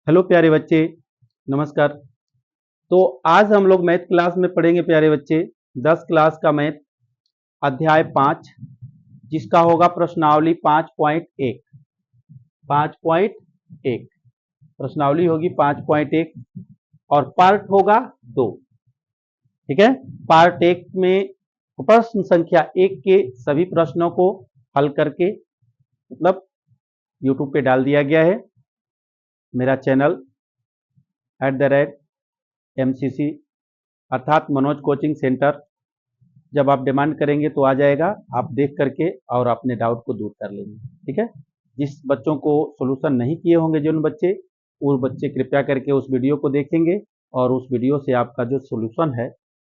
Hello प्यारे बच्चे, नमस्कार। तो आज हम लोग मैथ क्लास में पढ़ेंगे प्यारे बच्चे 10 क्लास का मैथ अध्याय 5, जिसका होगा प्रश्नावली 5.1। 5.1 प्रश्नावली होगी 5.1 और पार्ट होगा 2। ठीक है। पार्ट 1 में प्रश्न संख्या 1 के सभी प्रश्नों को हल करके मतलब यूट्यूब पे डाल दिया गया है। मेरा चैनल @MCC अर्थात मनोज कोचिंग सेंटर, जब आप डिमांड करेंगे तो आ जाएगा, आप देख करके और अपने डाउट को दूर कर लेंगे। ठीक है। जिस बच्चों को सोल्यूशन नहीं किए होंगे, जिन बच्चे, वो बच्चे कृपया करके उस वीडियो को देखेंगे और उस वीडियो से आपका जो सोल्यूशन है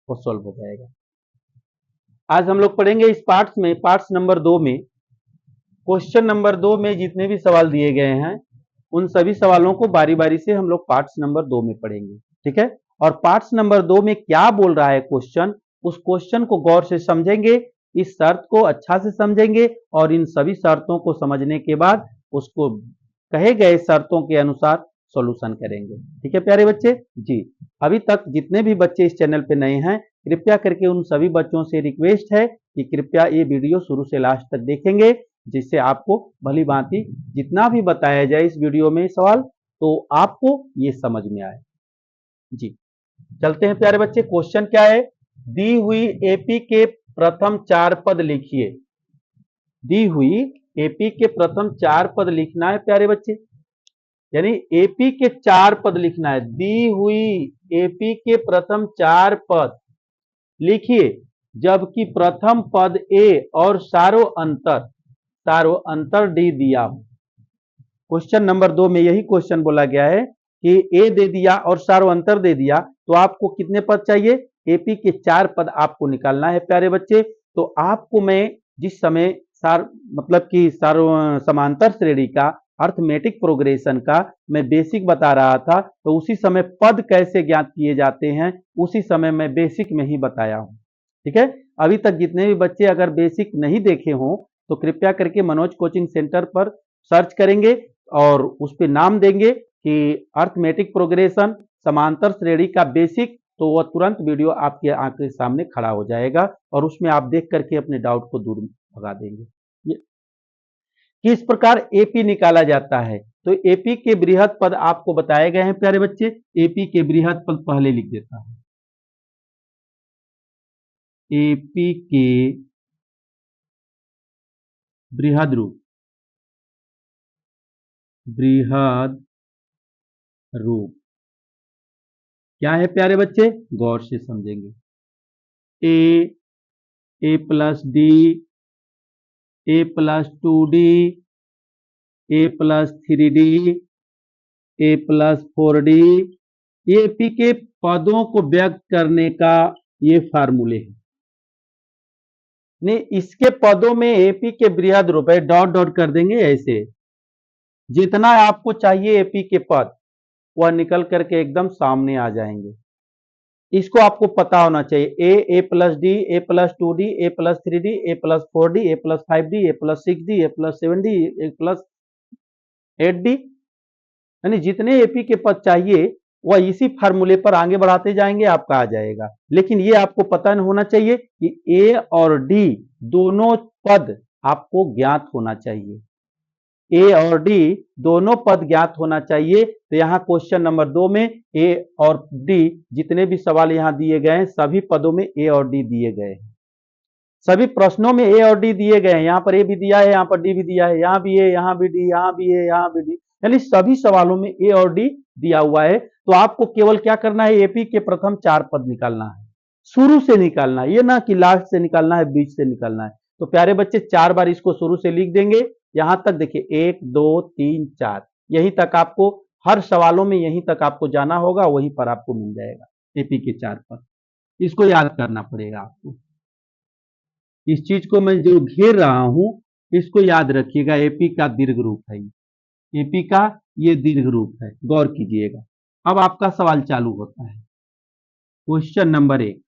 वो सॉल्व हो जाएगा। आज हम लोग पढ़ेंगे इस पार्ट्स नंबर 2 में, क्वेश्चन नंबर 2 में जितने भी सवाल दिए गए हैं उन सभी सवालों को बारी बारी से हम लोग पार्ट्स नंबर 2 में पढ़ेंगे। ठीक है। और पार्ट्स नंबर 2 में क्या बोल रहा है क्वेश्चन, उस क्वेश्चन को गौर से समझेंगे, इस शर्त को अच्छा से समझेंगे और इन सभी शर्तों को समझने के बाद उसको कहे गए शर्तों के अनुसार सॉल्यूशन करेंगे। ठीक है प्यारे बच्चे जी। अभी तक जितने भी बच्चे इस चैनल पे नए हैं, कृपया करके उन सभी बच्चों से रिक्वेस्ट है कि कृपया ये वीडियो शुरू से लास्ट तक देखेंगे, जिससे आपको भली भांति जितना भी बताया जाए इस वीडियो में सवाल, तो आपको ये समझ में आए। जी चलते हैं प्यारे बच्चे। क्वेश्चन क्या है, दी हुई एपी के प्रथम 4 पद लिखिए। दी हुई एपी के प्रथम 4 पद लिखना है प्यारे बच्चे, यानी एपी के 4 पद लिखना है। दी हुई एपी के प्रथम 4 पद लिखिए, जबकि प्रथम पद ए और सारो अंतर डी दिया हो। क्वेश्चन नंबर 2 में यही क्वेश्चन बोला गया है कि ए दे दिया और सारो अंतर दे दिया, तो आपको कितने पद चाहिए? एपी के 4 पद आपको निकालना है प्यारे बच्चे। तो आपको मैं जिस समय मतलब कि समांतर श्रेणी का अर्थमेटिक प्रोग्रेशन का मैं बेसिक बता रहा था, तो उसी समय पद कैसे ज्ञात किए जाते हैं उसी समय मैं बेसिक में ही बताया हूं। ठीक है। अभी तक जितने भी बच्चे अगर बेसिक नहीं देखे हों तो कृपया करके मनोज कोचिंग सेंटर पर सर्च करेंगे और उस पर नाम देंगे कि अर्थमेटिक प्रोग्रेशन समांतर श्रेणी का बेसिक, तो वह तुरंत वीडियो आपके आंख के सामने खड़ा हो जाएगा और उसमें आप देख करके अपने डाउट को दूर भगा देंगे। किस प्रकार एपी निकाला जाता है, तो एपी के बृहद पद आपको बताए गए हैं प्यारे बच्चे। एपी के बृहद पद पहले लिख देता हूं। एपी के बृहद रूप, बृहद रूप क्या है प्यारे बच्चे, गौर से समझेंगे। ए प्लस डी, ए प्लस 2D, ए प्लस 3D, ए प्लस 4D, ये पी के पदों को व्यक्त करने का ये फार्मूले है। नहीं, इसके पदों में एपी के बृहद रूप है, डॉट डॉट कर देंगे ऐसे। जितना आपको चाहिए एपी के पद वह निकल करके एकदम सामने आ जाएंगे। इसको आपको पता होना चाहिए। ए प्लस डी, ए प्लस 2D, ए प्लस 3D, ए प्लस 4D, ए प्लस 5D, ए प्लस 6D, ए प्लस 7D, ए प्लस 8D, यानी जितने एपी के पद चाहिए वह इसी फार्मूले पर आगे बढ़ाते जाएंगे, आपका आ जाएगा। लेकिन ये आपको पता होना चाहिए कि ए और डी दोनों पद आपको ज्ञात होना चाहिए। ए और डी दोनों पद ज्ञात होना चाहिए। तो यहाँ क्वेश्चन नंबर 2 में ए और डी जितने भी सवाल यहाँ दिए गए हैं सभी पदों में ए और डी दिए गए हैं। सभी प्रश्नों में ए और डी दिए गए हैं। यहाँ पर ए भी दिया है, यहाँ पर डी भी दिया है, यहाँ भी ए, यहाँ भी डी, यहाँ भी ए, यहाँ भी डी, यानी सभी सवालों में ए और डी दिया हुआ है। तो आपको केवल क्या करना है, एपी के प्रथम 4 पद निकालना है, शुरू से निकालना है, ये ना कि लास्ट से निकालना है, बीच से निकालना है। तो प्यारे बच्चे 4 बार इसको शुरू से लिख देंगे, यहां तक देखिए 1 2 3 4, यहीं तक आपको हर सवालों में यहीं तक आपको जाना होगा, वहीं पर आपको मिल जाएगा एपी के 4 पद। इसको याद करना पड़ेगा आपको। इस चीज को मैं जो घेर रहा हूं इसको याद रखिएगा। एपी का दीर्घ रूप है, एपी का ये दीर्घ रूप है, गौर कीजिएगा। अब आपका सवाल चालू होता है। क्वेश्चन नंबर 1,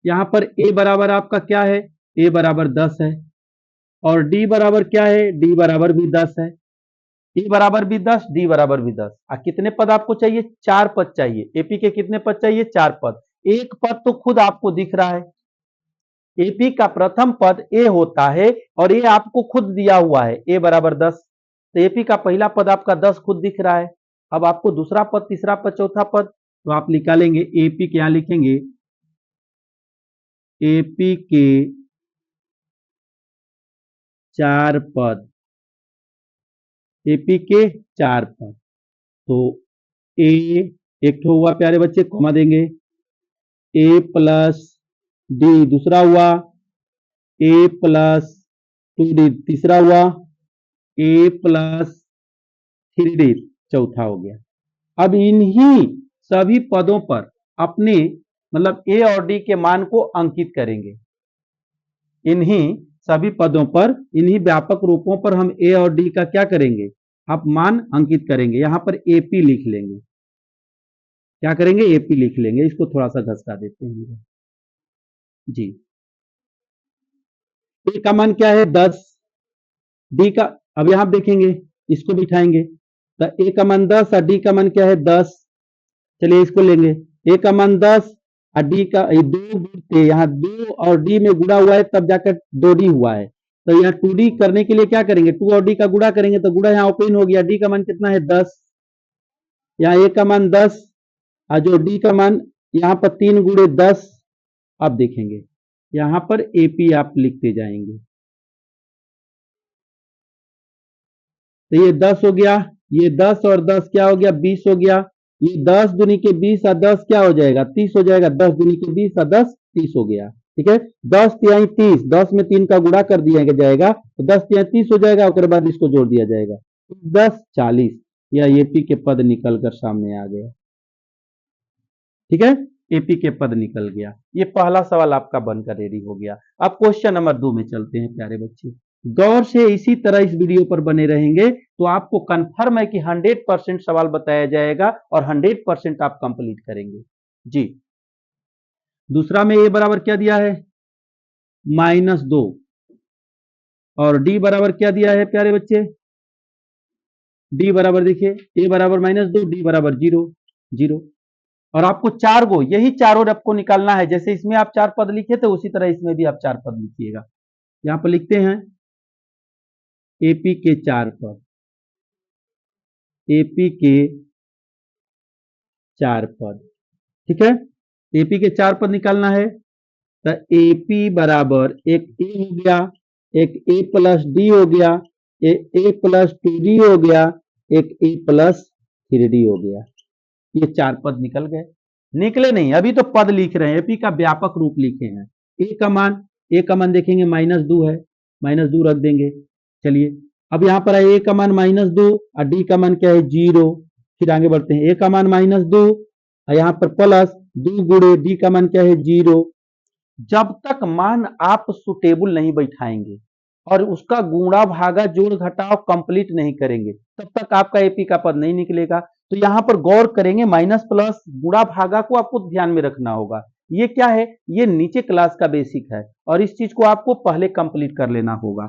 यहां पर ए बराबर आपका क्या है, ए बराबर 10 है और डी बराबर क्या है, डी बराबर भी 10 है। ए बराबर भी 10, डी बराबर भी 10। कितने पद आपको चाहिए? 4 पद चाहिए। एपी के कितने पद चाहिए? 4 पद। एक पद तो खुद आपको दिख रहा है, एपी का प्रथम पद ए होता है और ये आपको खुद दिया हुआ है, ए बराबर 10। तो एपी का पहला पद आपका 10 खुद दिख रहा है। अब आपको दूसरा पद, तीसरा पद, चौथा पद, तो आप निकालेंगे एपी के, यहां लिखेंगे एपी के 4 पद, एपी के 4 पद। तो ए एक तो हुआ प्यारे बच्चे, कॉमा देंगे, ए प्लस डी दूसरा हुआ, ए प्लस 2डी तीसरा हुआ, ए प्लस 3डी चौथा हो गया। अब इन्हीं सभी पदों पर अपने मतलब ए और डी के मान को अंकित करेंगे। इन्हीं सभी पदों पर, इन्हीं व्यापक रूपों पर हम ए और डी का क्या करेंगे? आप मान अंकित करेंगे। यहां पर एपी लिख लेंगे। क्या करेंगे? एपी लिख लेंगे। इसको थोड़ा सा घसका देते हैं जी। ए का मान क्या है? 10। डी का, अब यहां देखेंगे, इसको बिठाएंगे तो ए का मान 10 और डी का मान क्या है? 10। चलिए इसको लेंगे, ए का मान 10 और डी का, दो गुणते, यहाँ 2 और डी में गुणा हुआ है तब जाकर 2डी हुआ है। तो यहाँ 2डी करने के लिए क्या करेंगे? 2 और डी का गुणा करेंगे तो गुणा यहाँ ओपन हो गया। डी का मान कितना है? 10। यहाँ ए का मान 10 और जो डी का मान यहाँ पर 3 गुणे 10। अब देखेंगे यहाँ पर एपी आप लिखते जाएंगे, तो ये 10 हो गया, ये 10 और 10 क्या हो गया? 20 हो गया। ये 10 दूनी के 20 और 10 क्या हो जाएगा? 30 हो जाएगा। 10 दूनी के 20 और 10 30 हो गया। ठीक है, 10 तिहाई 30, 10 में 3 का गुणा कर दिया जाएगा तो 10 तिहाई 30 हो जाएगा। उसके बाद इसको जोड़ दिया जाएगा, 10 40। या एपी के पद निकल कर सामने आ गया। ठीक है, एपी के पद निकल गया। ये पहला सवाल आपका बनकर रेडी हो गया। अब क्वेश्चन नंबर 2 में चलते हैं प्यारे बच्चे। गौर से इसी तरह इस वीडियो पर बने रहेंगे तो आपको कंफर्म है कि 100% सवाल बताया जाएगा और 100% आप कंप्लीट करेंगे जी। दूसरा में ए बराबर क्या दिया है? -2 और डी बराबर क्या दिया है प्यारे बच्चे? डी बराबर देखिए, ए बराबर -2, डी बराबर 0 0। और आपको 4 गो, यही चारों आपको निकालना है। जैसे इसमें आप 4 पद लिखे थे उसी तरह इसमें भी आप 4 पद लिखिएगा। यहां पर लिखते हैं एपी के 4 पद, एपी के 4 पद। ठीक है, एपी के 4 पद निकालना है तो एपी बराबर एक ए हो गया, एक ए प्लस डी हो गया, ए प्लस 2डी हो गया, एक ए प्लस 3डी हो गया। ये 4 पद निकल गए। निकले नहीं, अभी तो पद लिख रहे हैं, एपी का व्यापक रूप लिखे हैं। ए का मान देखेंगे -2 है, -2 रख देंगे। चलिए अब यहाँ पर ए का मान -2 और डी का मान क्या है? 0। फिर आगे बढ़ते हैं, ए का मान -2 और यहाँ पर प्लस 2 गुणे डी का मान क्या है? 0। जब तक मान आप सुटेबल नहीं बैठाएंगे और उसका गुणा भागा जोड़ घटाव कंप्लीट नहीं करेंगे तब तक आपका एपी का पद नहीं निकलेगा। तो यहां पर गौर करेंगे, माइनस प्लस गुणा भागा को आपको ध्यान में रखना होगा। ये क्या है? ये नीचे क्लास का बेसिक है और इस चीज को आपको पहले कंप्लीट कर लेना होगा।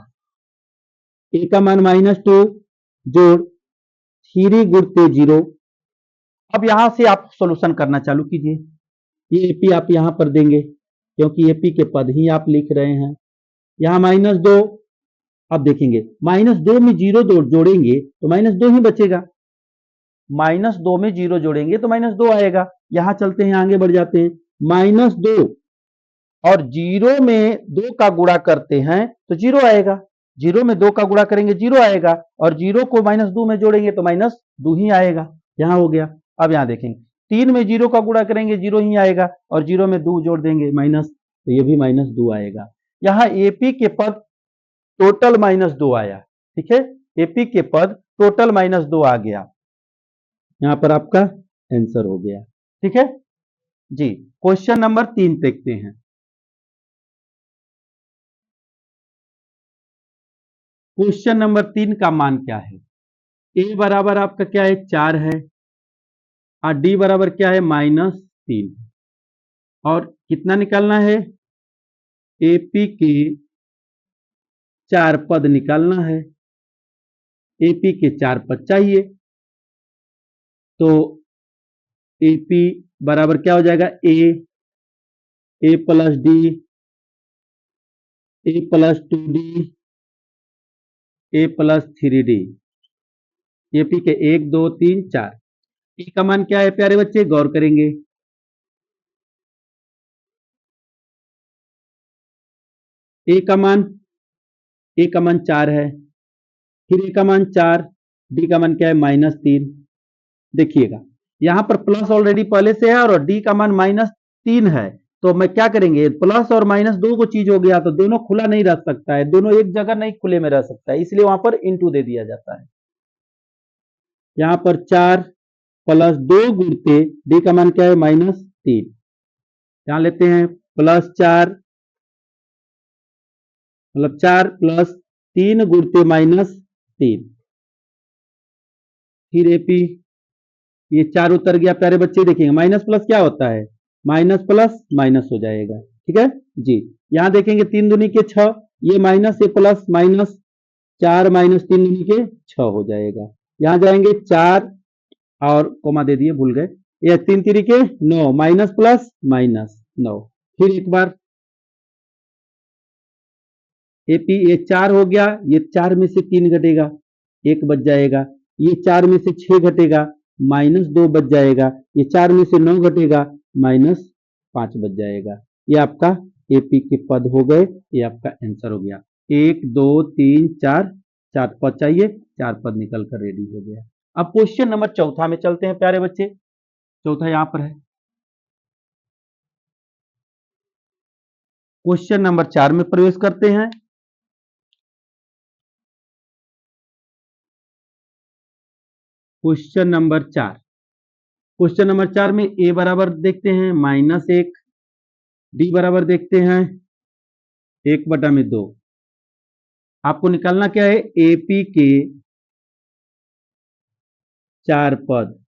ए का मान -2 जोड़ 3 गुणते 0। अब यहां से आप सॉल्यूशन करना चालू कीजिए। ये एपी आप यहां पर देंगे क्योंकि एपी के पद ही आप लिख रहे हैं। यहां -2, अब देखेंगे -2 में 0 जोड़ेंगे तो -2 ही बचेगा। -2 में 0 जोड़ेंगे तो -2 आएगा। यहां चलते हैं, आगे बढ़ जाते हैं। -2 और 0 में 2 का गुणा करते हैं तो 0 आएगा। 0 में 2 का गुणा करेंगे 0 आएगा और 0 को -2 में जोड़ेंगे तो -2 ही आएगा। यहां हो गया। अब यहां देखेंगे 3 में 0 का गुणा करेंगे 0 ही आएगा और 0 में 2 जोड़ देंगे माइनस, तो ये भी -2 आएगा। यहां एपी के पद टोटल -2 आया। ठीक है, एपी के पद टोटल -2 आ गया। यहां पर आपका आंसर हो गया। ठीक है जी। क्वेश्चन नंबर 3 देखते हैं। क्वेश्चन नंबर 3 का मान क्या है? ए बराबर आपका क्या है? 4 है और डी बराबर क्या है? -3। और कितना निकालना है? एपी के 4 पद निकालना है। एपी के 4 पद चाहिए, तो एपी बराबर क्या हो जाएगा, ए प्लस डी, ए प्लस 2D, ए प्लस 3D। एपी के 1 2 3 4। ए का मान क्या है प्यारे बच्चे, गौर करेंगे। ए का मान 4 है, फिर ए का मान 4, डी का मान क्या है -3। देखिएगा यहां पर प्लस ऑलरेडी पहले से है और डी का मान -3 है, तो मैं क्या करेंगे, प्लस और माइनस दो को चीज हो गया, तो दोनों खुला नहीं रह सकता है, दोनों एक जगह नहीं खुले में रह सकता है, इसलिए वहां पर इंटू दे दिया जाता है। यहां पर 4 प्लस 2 गुणते डी का मान क्या है -3, यहां लेते हैं +4, मतलब 4 प्लस 3 गुणते -3, फिर एपी, ये 4 उतर गया प्यारे बच्चे। देखेंगे माइनस प्लस क्या होता है, माइनस प्लस माइनस हो जाएगा, ठीक है जी। यहां देखेंगे 3 दूनी के 6, ये माइनस ये प्लस माइनस, 4 माइनस 3 दूनी के 6 हो जाएगा। यहां जाएंगे 4 और कोमा दे दिए, भूल गए, ये 3 3 के 9, माइनस प्लस माइनस 9। फिर एक बार एपी, ये 4 हो गया, ये 4 में से 3 घटेगा, 1 बच जाएगा, ये 4 में से 6 घटेगा, -2 बच जाएगा, ये 4 में से 9 घटेगा, -5 बच जाएगा। ये आपका एपी के पद हो गए, ये आपका आंसर हो गया। 1 2 3 4, 4 पद चाहिए, 4 पद निकल कर रेडी हो गया। अब क्वेश्चन नंबर चौथा में चलते हैं प्यारे बच्चे, चौथा यहां पर है। क्वेश्चन नंबर 4 में प्रवेश करते हैं। क्वेश्चन नंबर 4, क्वेश्चन नंबर 4 में ए बराबर देखते हैं -1, डी बराबर देखते हैं 1/2। आपको निकालना क्या है, एपी के 4 पद।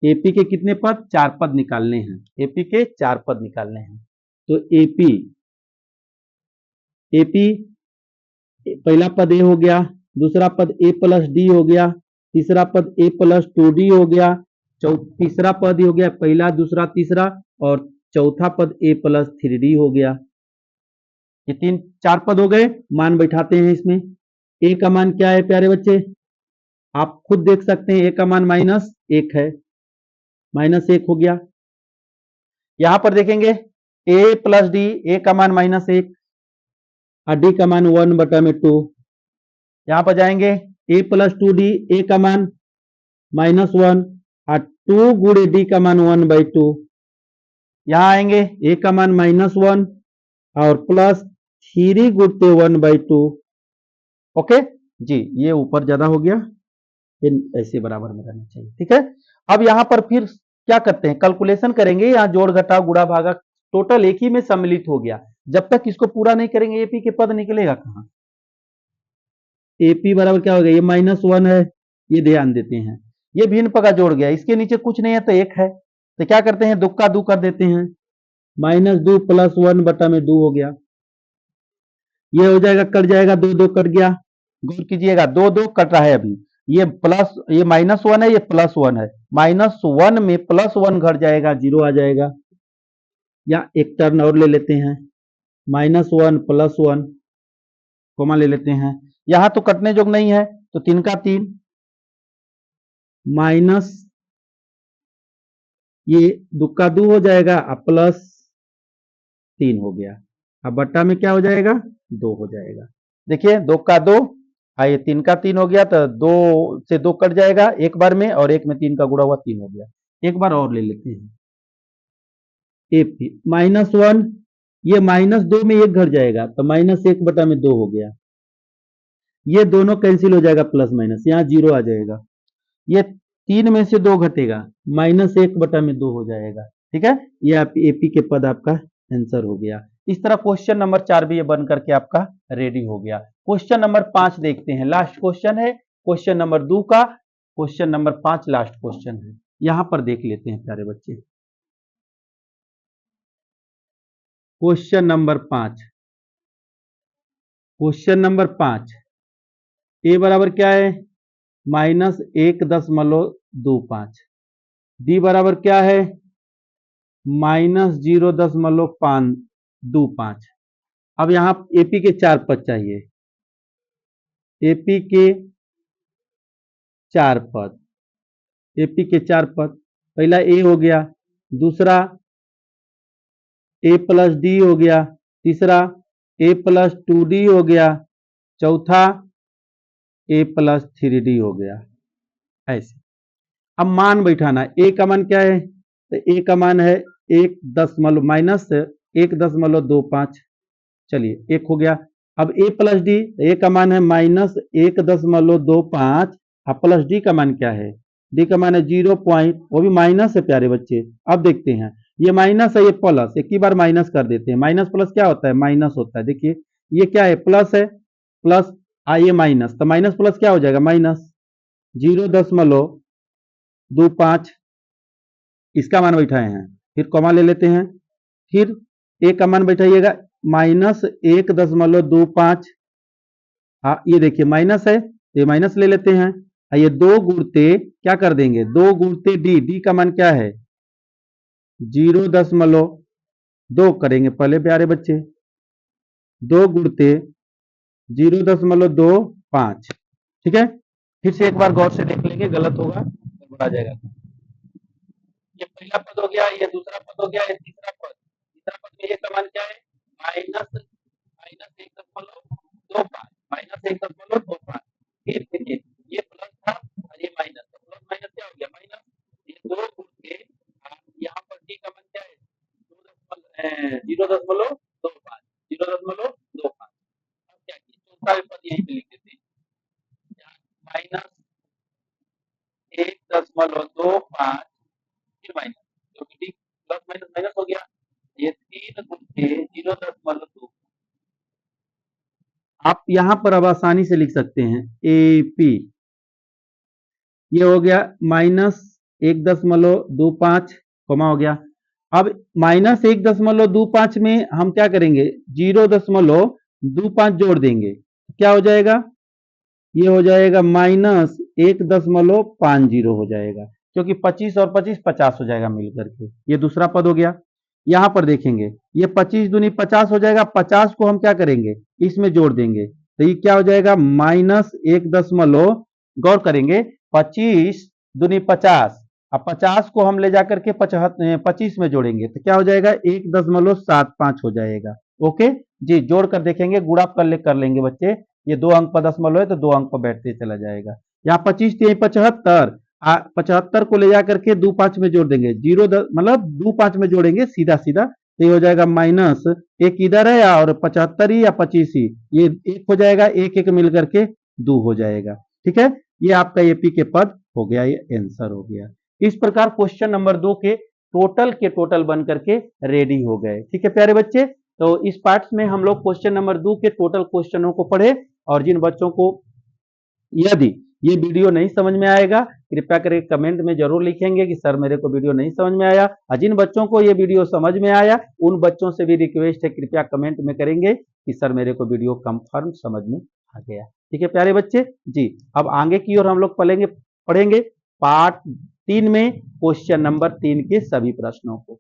एपी के कितने पद, 4 पद निकालने हैं, एपी के 4 पद निकालने हैं। तो एपी, एपी पहला पद ए हो गया, दूसरा पद ए प्लस डी हो गया, तीसरा पद ए प्लस 2D हो गया, तीसरा पद हो गया पहला दूसरा तीसरा, और चौथा पद ए प्लस 3D हो गया। ये 4 पद हो गए। मान बैठाते हैं इसमें। ए का मान क्या है प्यारे बच्चे, आप खुद देख सकते हैं, ए का मान -1 है, -1 हो गया। यहां पर देखेंगे ए प्लस डी, ए का मान -1 और डी का मान 1/2। यहां पर जाएंगे ए प्लस 2D, ए का मान -1 और 2 गुणे डी का मान 1/2। यहां आएंगे ए का मान -1 और प्लस 3 गुणते 1/2। ओके जी, ये ऊपर ज्यादा हो गया, ऐसे बराबर में रहना चाहिए, ठीक है। अब यहां पर फिर क्या करते हैं, कैलकुलेशन करेंगे, यहां जोड़ घटाव गुणा भागा टोटल एक ही में सम्मिलित हो गया। जब तक इसको पूरा नहीं करेंगे एपी के पद निकलेगा कहां। एपी बराबर क्या हो गया, ये -1 है, ये ध्यान देते हैं, ये भिन्न पद जोड़ गया, इसके नीचे कुछ नहीं है तो 1 है, तो क्या करते हैं, 2 का 2 कर देते हैं, -2 + 1/2 हो गया। ये हो जाएगा, कट जाएगा, 2 2 कट गया। गौर कीजिएगा 2 2 कट रहा है अभी, ये प्लस, ये -1 है, ये +1 है, -1 में +1 घट जाएगा, 0 आ जाएगा। या एक टर्न और ले लेते हैं, -1 + 1 कोमा ले लेते हैं, यहां तो कटने जोग नहीं है, तो 3 का 3 माइनस, ये 2 का 2 हो जाएगा, +3 हो गया। अब बट्टा में क्या हो जाएगा, 2 हो जाएगा। देखिए 2 का 2, ये 3 का 3 हो गया, तो 2 से 2 कट जाएगा एक बार में, और एक में 3 का गुणा हुआ 3 हो गया। एक बार और ले लेते हैं, -1, ये -2 में 1 घट जाएगा, तो -1/2 हो गया। ये दोनों कैंसिल हो जाएगा, प्लस माइनस, यहाँ 0 आ जाएगा। ये 3 में से 2 घटेगा, -1/2 हो जाएगा, ठीक है। ये आप एपी के पद आपका आंसर हो गया। इस तरह क्वेश्चन नंबर 4 भी ये बन करके आपका रेडी हो गया। क्वेश्चन नंबर 5 देखते हैं, लास्ट क्वेश्चन है, क्वेश्चन नंबर 2 का क्वेश्चन नंबर 5 लास्ट क्वेश्चन है। यहां पर देख लेते हैं प्यारे बच्चे, क्वेश्चन नंबर 5, क्वेश्चन नंबर 5 ए बराबर क्या है -1.25। डी बराबर क्या है -0.525। अब यहाँ एपी के 4 पद चाहिए। एपी के 4 पद, एपी के 4 पद, पहला ए हो गया, दूसरा ए प्लस डी हो गया, तीसरा ए प्लस 2D हो गया, चौथा ए प्लस 3D हो गया। ऐसे अब मान बैठाना, ए का मान क्या है, तो ए का मान है 1.25। चलिए 1 हो गया। अब ए प्लस डी, ए का मान है -1.25 और प्लस डी का मान क्या है, डी का मान है 0 पॉइंट, वो भी माइनस है प्यारे बच्चे। अब देखते हैं, ये माइनस है, ये प्लस, एक ही बार माइनस कर देते हैं। माइनस प्लस क्या होता है, माइनस होता है। देखिए ये क्या है, प्लस है, प्लस ये माइनस, तो माइनस प्लस क्या हो जाएगा, माइनस 0.25, इसका मान बैठाए हैं। फिर कॉमा ले लेते हैं, फिर ए का मान बैठाइएगा -1.25। हाँ ये देखिए माइनस है, ये माइनस ले लेते हैं। ये 2 गुणते क्या कर देंगे, 2 गुणते डी, डी का मान क्या है 0.2 करेंगे पहले प्यारे बच्चे, 2 गुणते 0.25। ठीक है, फिर से एक बार गौर से देख लेंगे, गलत होगा गड़बड़ा जाएगा। ये पहला पद हो गया, ये दूसरा पद हो गया, ये तीसरा पद, तीसरा पद में ये का मान क्या है -1.25। फिर देखिए ये प्लस था और ये माइनस, तो प्लस माइनस क्या हो गया, माइनस। ये 2 गुण के यहाँ पर डी का मान क्या है 0.25, 0.25। अब क्या किया, चौथा पद यहीं पे लिख देते हैं, -1.25, फिर माइनस, क्योंकि डी प्लस माइनस माइनस हो गया। ये 3 गुण के 0.2। आप यहां पर अब आसानी से लिख सकते हैं एपी, ये हो गया -1.25, कॉमा हो गया। अब -1.25 में हम क्या करेंगे, 0.25 जोड़ देंगे, क्या हो जाएगा, ये हो जाएगा -1.50 हो जाएगा, क्योंकि 25 और 25 50 हो जाएगा मिलकर के। ये दूसरा पद हो गया। यहां पर देखेंगे, ये 25 दूनी 50 हो जाएगा, 50 को हम क्या करेंगे, इसमें जोड़ देंगे, तो ये क्या हो जाएगा -1. गौर करेंगे, 25 दूनी 50, अब 50 को हम ले जाकर के 25 में जोड़ेंगे, तो क्या हो जाएगा 1.75 हो जाएगा। ओके जी, जोड़ कर देखेंगे, गुणा कर लेंगे बच्चे, ये 2 अंक पर दशमलव है तो 2 अंक पर बैठते चला जाएगा। यहाँ 25 थी 75, 75 को ले जाकर के 25 में जोड़ देंगे, 25 में जोड़ेंगे सीधा सीधा, तो ये हो जाएगा माइनस, एक इधर है और 75 ही या 25 ही, ये एक हो जाएगा, एक एक मिल करके 2 हो जाएगा। ठीक है, ये आपका एपी के पद हो गया, ये आंसर हो गया। इस प्रकार क्वेश्चन नंबर 2 के टोटल बन करके रेडी हो गए। ठीक है प्यारे बच्चे, तो इस पार्ट में हम लोग क्वेश्चन नंबर 2 के टोटल क्वेश्चनों को पढ़े, और जिन बच्चों को यदि ये वीडियो नहीं समझ में आएगा, कृपया करके कमेंट में जरूर लिखेंगे कि सर मेरे को वीडियो नहीं समझ में आया, और जिन बच्चों को ये वीडियो समझ में आया उन बच्चों से भी रिक्वेस्ट है, कृपया कमेंट में करेंगे कि सर मेरे को वीडियो कंफर्म समझ में आ गया। ठीक है प्यारे बच्चे जी, अब आगे की ओर हम लोग पढ़ेंगे पार्ट 3 में क्वेश्चन नंबर 3 के सभी प्रश्नों को।